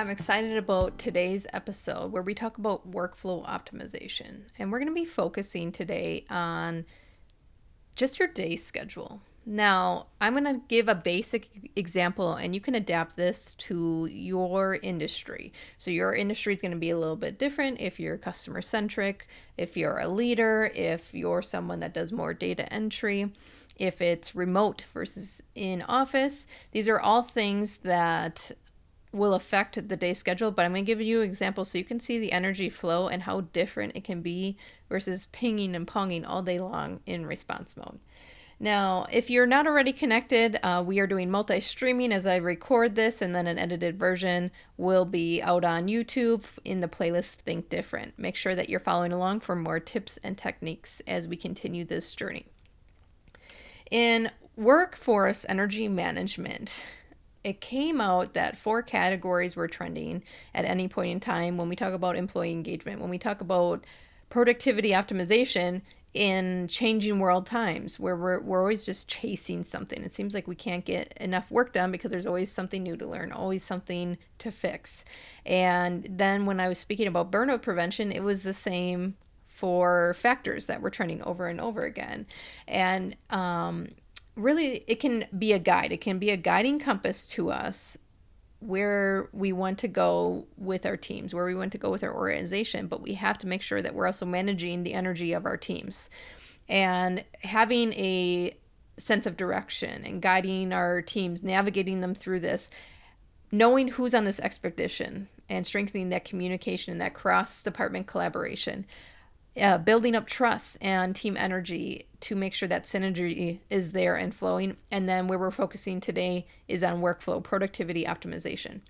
I'm excited about today's episode where we talk about workflow optimization. And we're going to be focusing today on just your day schedule. Now, I'm going to give a basic example and you can adapt this to your industry. So, your industry is going to be a little bit different if you're customer centric, if you're a leader, if you're someone that does more data entry, if it's remote versus in office. These are all things that will affect the day schedule, but I'm going to give you an example so you can see the energy flow and how different it can be versus pinging and ponging all day long in response mode. Now, if you're not already connected, we are doing multi-streaming as I record this, and then an edited version will be out on YouTube in the playlist Think Different. Make sure that you're following along for more tips and techniques as we continue this journey. In workforce energy management, it came out that 4 categories were trending at any point in time when we talk about employee engagement, when we talk about productivity optimization in changing world times where we're always just chasing something. It seems like we can't get enough work done because there's always something new to learn, always something to fix. And then when I was speaking about burnout prevention, it was the same for factors that were trending over and over again. And really, it can be a guide. It can be a guiding compass to us where we want to go with our teams, where we want to go with our organization, but we have to make sure that we're also managing the energy of our teams and having a sense of direction and guiding our teams, navigating them through this, knowing who's on this expedition and strengthening that communication and that cross-department collaboration. Building up trust and team energy to make sure that synergy is there and flowing. And then where we're focusing today is on workflow productivity optimization.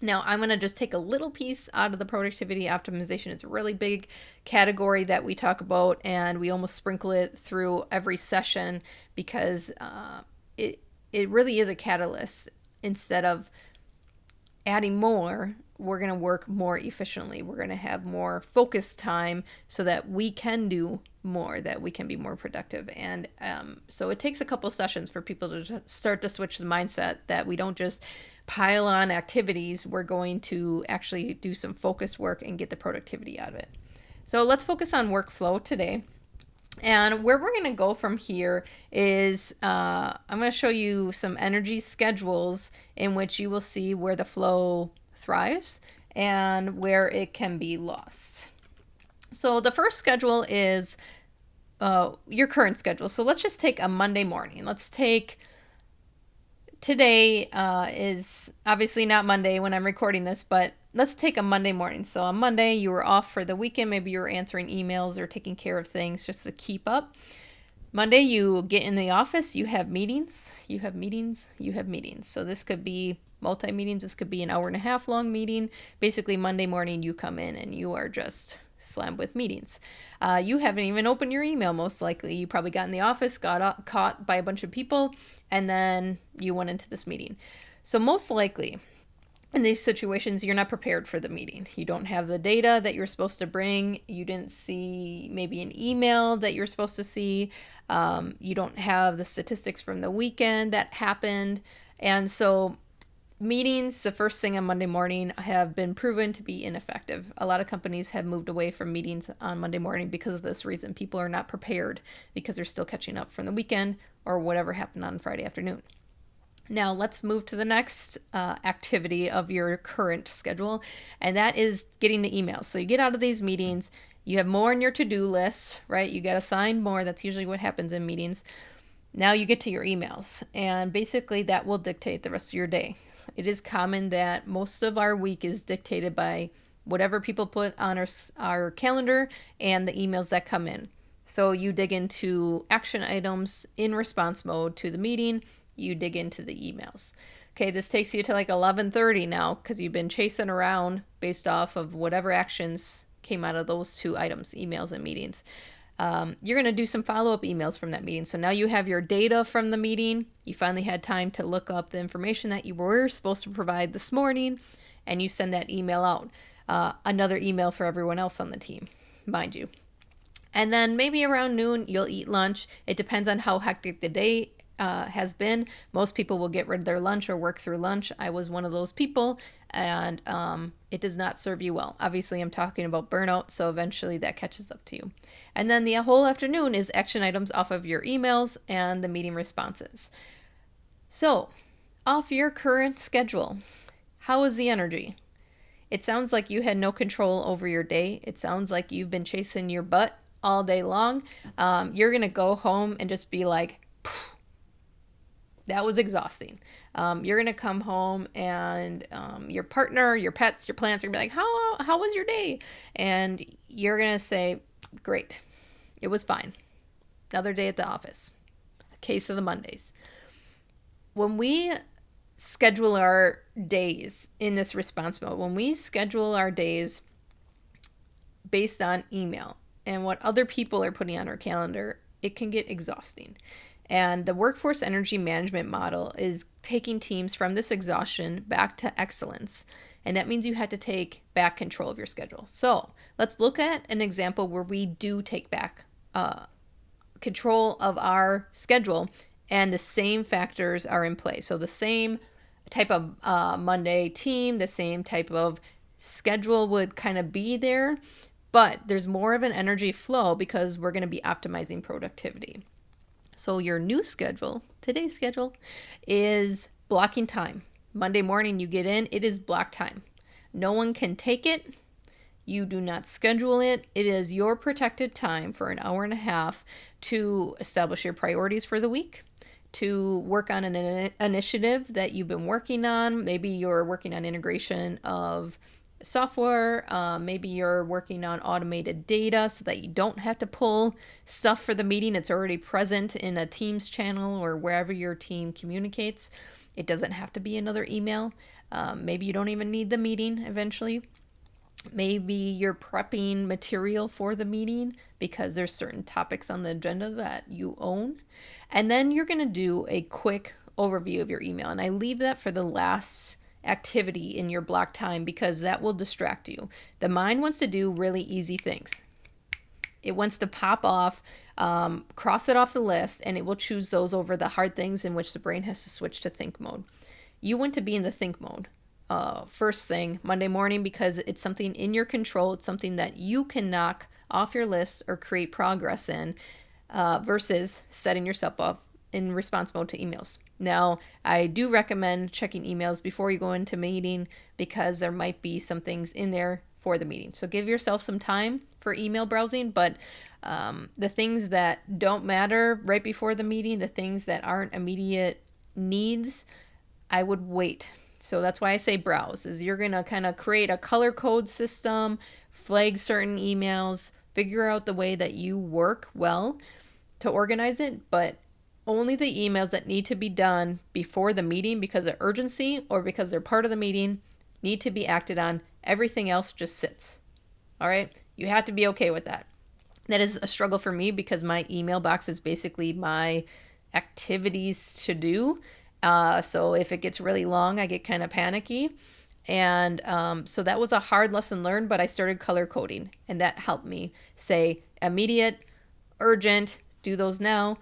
Now, I'm going to just take a little piece out of the productivity optimization. It's a really big category that we talk about, and we almost sprinkle it through every session because it really is a catalyst. Instead of adding more, we're going to work more efficiently. We're going to have more focused time so that we can do more, that we can be more productive. And so it takes a couple sessions for people to start to switch the mindset that we don't just pile on activities. We're going to actually do some focused work and get the productivity out of it. So let's focus on workflow today. And where we're going to go from here is I'm going to show you some energy schedules in which you will see where the flow thrives and where it can be lost. So the first schedule is your current schedule. So let's just take a Monday morning. Let's take today is obviously not Monday when I'm recording this, but let's take a Monday morning. So on Monday, you were off for the weekend. Maybe you were answering emails or taking care of things just to keep up. Monday, you get in the office, you have meetings, you have meetings, you have meetings. So this could be multi-meetings. This could be an hour and a half long meeting. Basically, Monday morning, you come in and you are just slammed with meetings. You haven't even opened your email, most likely. You probably got in the office, got caught by a bunch of people, and then you went into this meeting. So most likely, in these situations, you're not prepared for the meeting. You don't have the data that you're supposed to bring. You didn't see maybe an email that you're supposed to see. You don't have the statistics from the weekend that happened. And so meetings, the first thing on Monday morning, have been proven to be ineffective. A lot of companies have moved away from meetings on Monday morning because of this reason. People are not prepared because they're still catching up from the weekend or whatever happened on Friday afternoon. Now let's move to the next activity of your current schedule, and that is getting the emails. So you get out of these meetings, you have more on your to-do list, right? You got assigned more. That's usually what happens in meetings. Now you get to your emails, and basically that will dictate the rest of your day. It is common that most of our week is dictated by whatever people put on our calendar and the emails that come in. So you dig into action items in response mode to the meeting. You dig into the emails. Okay, this takes you to like 11:30 now because you've been chasing around based off of whatever actions came out of those 2 items, emails and meetings. You're going to do some follow-up emails from that meeting. So now you have your data from the meeting. You finally had time to look up the information that you were supposed to provide this morning, and you send that email out. Another email for everyone else on the team, mind you. And then maybe around noon, you'll eat lunch. It depends on how hectic the day has been. Most people will get rid of their lunch or work through lunch. I was one of those people, and it does not serve you well. Obviously, I'm talking about burnout, so eventually that catches up to you. And then the whole afternoon is action items off of your emails and the meeting responses. So, off your current schedule, how is the energy? It sounds like you had no control over your day. It sounds like you've been chasing your butt all day long. You're going to go home and just be like, that was exhausting. You're going to come home and your partner, your pets, your plants are going to be like, how was your day? And you're going to say, great. It was fine. Another day at the office. A case of the Mondays. When we schedule our days in this response mode, when we schedule our days based on email and what other people are putting on our calendar, it can get exhausting. And the workforce energy management model is taking teams from this exhaustion back to excellence. And that means you have to take back control of your schedule. So let's look at an example where we do take back control of our schedule and the same factors are in play. So the same type of Monday team, the same type of schedule would kind of be there, but there's more of an energy flow because we're going to be optimizing productivity. So your new schedule, today's schedule, is blocking time. Monday morning you get in, it is block time. No one can take it. You do not schedule it. It is your protected time for an hour and a half to establish your priorities for the week, to work on an initiative that you've been working on. Maybe you're working on integration of software. Maybe you're working on automated data so that you don't have to pull stuff for the meeting. It's already present in a Teams channel or wherever your team communicates. It doesn't have to be another email. Maybe you don't even need the meeting eventually. Maybe you're prepping material for the meeting because there's certain topics on the agenda that you own. And then you're going to do a quick overview of your email. And I leave that for the last activity in your block time because that will distract you. The mind wants to do really easy things. It wants to pop off, cross it off the list, and it will choose those over the hard things in which the brain has to switch to think mode. You want to be in the think mode. First thing Monday morning because it's something in your control. It's something that you can knock off your list or create progress in versus setting yourself up in response mode to emails. Now, I do recommend checking emails before you go into meeting because there might be some things in there for the meeting. So give yourself some time for email browsing, but the things that don't matter right before the meeting, the things that aren't immediate needs, I would wait. So that's why I say browse, is you're going to kind of create a color code system, flag certain emails, figure out the way that you work well to organize it, but only the emails that need to be done before the meeting because of urgency or because they're part of the meeting need to be acted on. Everything else just sits. All right? You have to be okay with that. That is a struggle for me because my email box is basically my activities to do. So if it gets really long, I get kind of panicky. And so that was a hard lesson learned, but I started color coding and that helped me say immediate, urgent, do those now,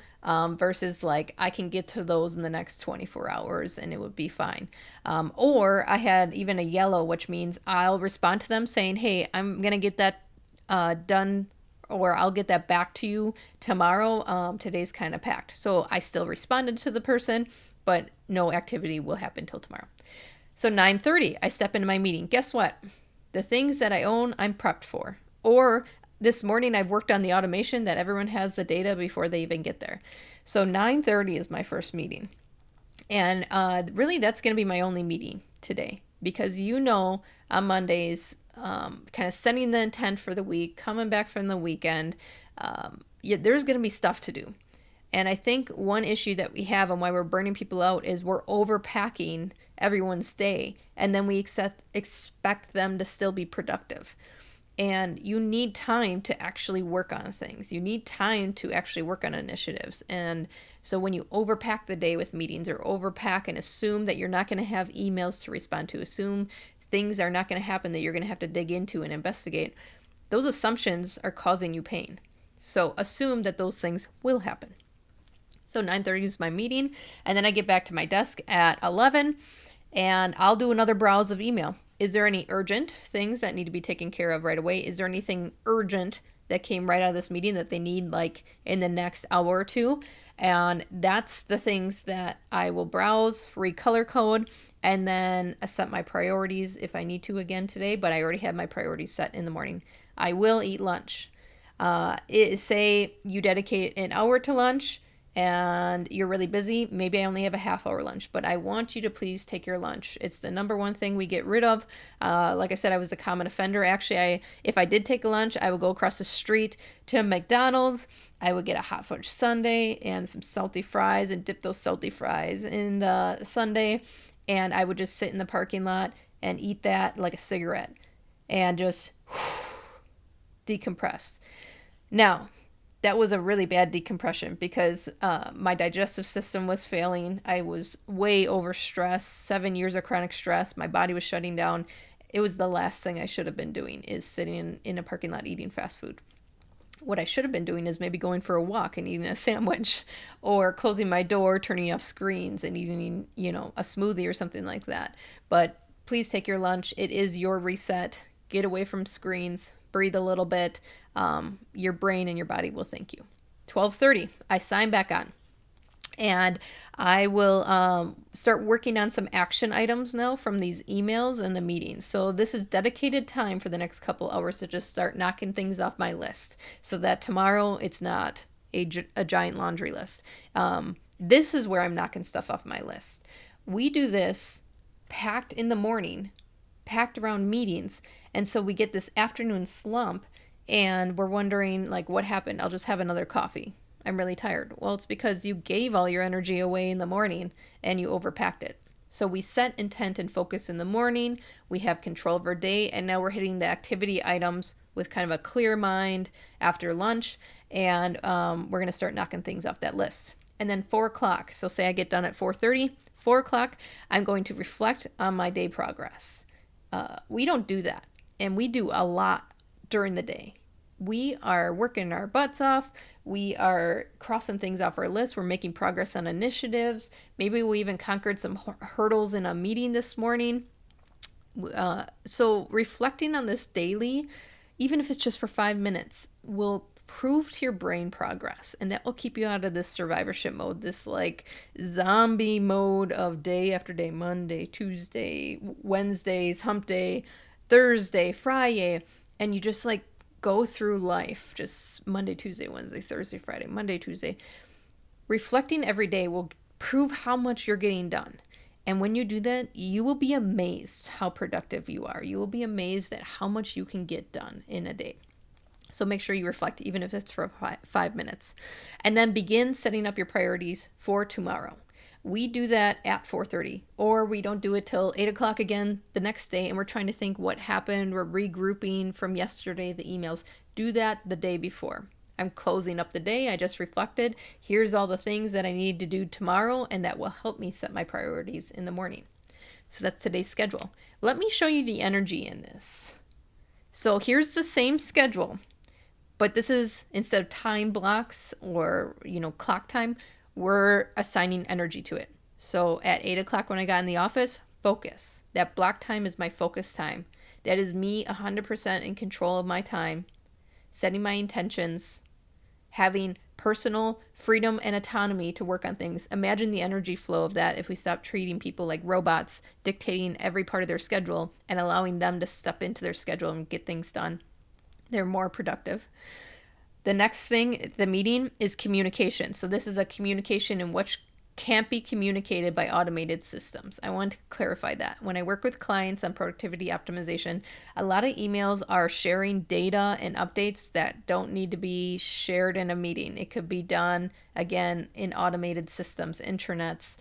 versus like I can get to those in the next 24 hours and it would be fine. Or I had even a yellow, which means I'll respond to them saying, hey, I'm going to get that done or I'll get that back to you tomorrow. Today's kind of packed. So I still responded to the person, but no activity will happen till tomorrow. So 9:30, I step into my meeting. Guess what? The things that I own, I'm prepped for. Or this morning, I've worked on the automation that everyone has the data before they even get there. So 9:30 is my first meeting. And really, that's going to be my only meeting today. Because on Mondays, kind of setting the intent for the week, coming back from the weekend, there's going to be stuff to do. And I think one issue that we have and why we're burning people out is we're overpacking everyone's day. And then we expect them to still be productive. And you need time to actually work on things. You need time to actually work on initiatives. And so when you overpack the day with meetings or overpack and assume that you're not going to have emails to respond to, assume things are not going to happen that you're going to have to dig into and investigate, those assumptions are causing you pain. So assume that those things will happen. So 9:30 is my meeting, and then I get back to my desk at 11, and I'll do another browse of email. Is there any urgent things that need to be taken care of right away? Is there anything urgent that came right out of this meeting that they need like in the next hour or two? And that's the things that I will browse, recolor code, and then set my priorities if I need to again today, but I already have my priorities set in the morning. I will eat lunch. Say you dedicate an hour to lunch and you're really busy, maybe I only have a half hour lunch, but I want you to please take your lunch. It's the number one thing we get rid of. Like I said, I was a common offender. Actually, if I did take a lunch, I would go across the street to McDonald's. I would get a hot fudge sundae and some salty fries and dip those salty fries in the sundae. And I would just sit in the parking lot and eat that like a cigarette and just decompress. Now, that was a really bad decompression because my digestive system was failing. I was way overstressed, 7 years of chronic stress. My body was shutting down. It was the last thing I should have been doing is sitting in a parking lot eating fast food. What I should have been doing is maybe going for a walk and eating a sandwich or closing my door, turning off screens and eating, a smoothie or something like that. But please take your lunch. It is your reset. Get away from screens, breathe a little bit. Your brain and your body will thank you. 12:30, I sign back on. And I will start working on some action items now from these emails and the meetings. So this is dedicated time for the next couple hours to just start knocking things off my list so that tomorrow it's not a giant laundry list. This is where I'm knocking stuff off my list. We do this packed in the morning, packed around meetings. And so we get this afternoon slump and we're wondering like what happened. I'll just have another coffee. I'm really tired. Well, it's because you gave all your energy away in the morning and you overpacked it. So we set intent and focus in the morning. We have control of our day. And now we're hitting the activity items with kind of a clear mind after lunch. And we're going to start knocking things off that list. And then 4 o'clock. So say I get done at 4:30. 4 o'clock, I'm going to reflect on my day progress. We don't do that. And we do a lot during the day. We are working our butts off. We are crossing things off our list. We're making progress on initiatives. Maybe we even conquered some hurdles in a meeting this morning. So reflecting on this daily, even if it's just for 5 minutes, will prove to your brain progress. And that will keep you out of this survivorship mode, this like zombie mode of day after day, Monday, Tuesday, Wednesdays, hump day, Thursday, Friday. And you just like go through life just Monday, Tuesday, Wednesday, Thursday, Friday, Monday, Tuesday. Reflecting every day will prove how much you're getting done. And when you do that, you will be amazed how productive you are. You will be amazed at how much you can get done in a day. So make sure you reflect, even if it's for 5 minutes. And then begin setting up your priorities for tomorrow. We do that at 4:30, or we don't do it till 8 o'clock again the next day, and we're trying to think what happened. We're regrouping from yesterday, the emails. Do that the day before. I'm closing up the day. I just reflected. Here's all the things that I need to do tomorrow, and that will help me set my priorities in the morning. So that's today's schedule. Let me show you the energy in this. So here's the same schedule, but this is instead of time blocks or, clock time, we're assigning energy to it. So at 8 o'clock when I got in the office, focus. That block time is my focus time. That is me 100% in control of my time, setting my intentions, having personal freedom and autonomy to work on things. Imagine the energy flow of that if we stop treating people like robots, dictating every part of their schedule and allowing them to step into their schedule and get things done. They're more productive. The next thing, the meeting, is communication. So this is a communication in which can't be communicated by automated systems. I want to clarify that. When I work with clients on productivity optimization, a lot of emails are sharing data and updates that don't need to be shared in a meeting. It could be done, again, in automated systems, intranets,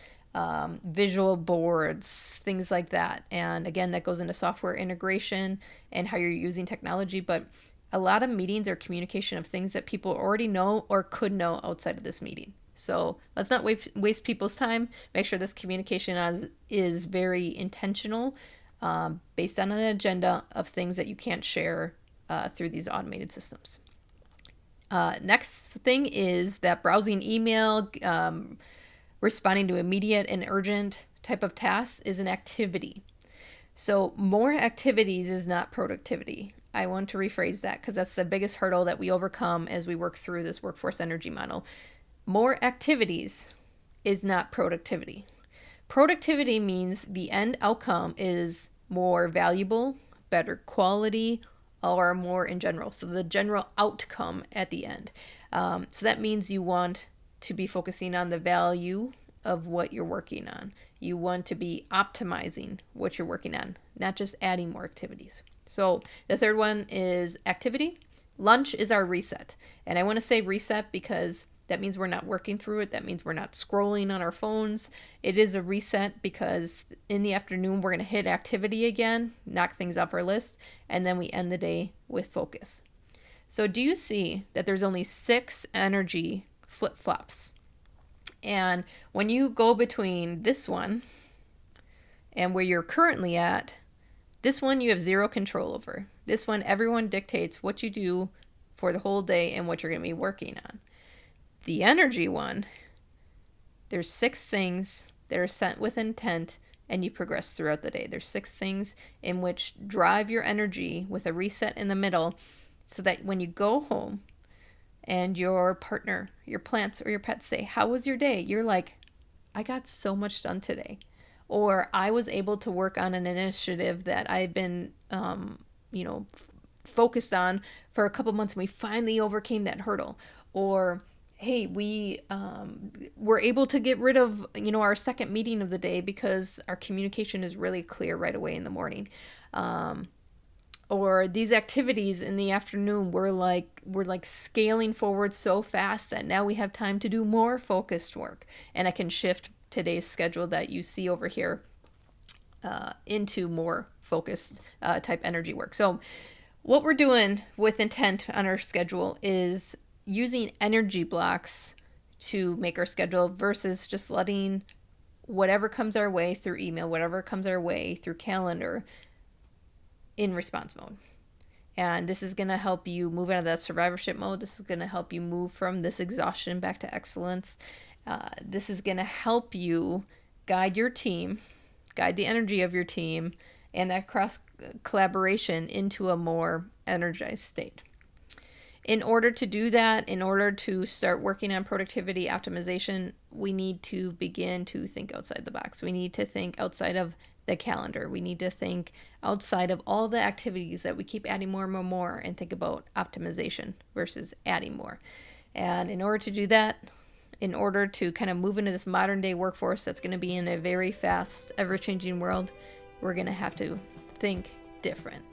visual boards, things like that. And again, that goes into software integration and how you're using technology. But a lot of meetings are communication of things that people already know or could know outside of this meeting. So let's not waste people's time. Make sure this communication is very intentional, based on an agenda of things that you can't share through these automated systems. Next thing is that browsing email, responding to immediate and urgent type of tasks is an activity. So more activities is not productivity. I want to rephrase that because that's the biggest hurdle that we overcome as we work through this workforce energy model. More activities is not productivity. Productivity means the end outcome is more valuable, better quality, or more in general. So the general outcome at the end. So that means you want to be focusing on the value of what you're working on. You want to be optimizing what you're working on, not just adding more activities. So the third one is activity. Lunch is our reset. And I want to say reset because that means we're not working through it. That means we're not scrolling on our phones. It is a reset because in the afternoon, we're going to hit activity again, knock things off our list, and then we end the day with focus. So do you see that there's only 6 energy flip-flops? And when you go between this one and where you're currently at, this one you have 0 control over. This one, everyone dictates what you do for the whole day and what you're going to be working on. The energy one, there's 6 things that are set with intent and you progress throughout the day. There's 6 things in which drive your energy with a reset in the middle so that when you go home and your partner, your plants, or your pets say, "How was your day?" You're like, "I got so much done today." Or I was able to work on an initiative that I've been, focused on for a couple months and we finally overcame that hurdle. Or hey, we were able to get rid of our second meeting of the day because our communication is really clear right away in the morning. Or these activities in the afternoon, we're like scaling forward so fast that now we have time to do more focused work, and I can shift today's schedule that you see over here into more focused type energy work. So what we're doing with intent on our schedule is using energy blocks to make our schedule versus just letting whatever comes our way through email, whatever comes our way through calendar in response mode. And this is going to help you move out of that survivorship mode. This is going to help you move from this exhaustion back to excellence. This is going to help you guide your team, guide the energy of your team, and that cross collaboration into a more energized state. In order to do that, in order to start working on productivity optimization, we need to begin to think outside the box. We need to think outside of the calendar. We need to think outside of all the activities that we keep adding more and more and more and think about optimization versus adding more. And in order to do that, in order to kind of move into this modern day workforce that's going to be in a very fast, ever-changing world, we're going to have to think different.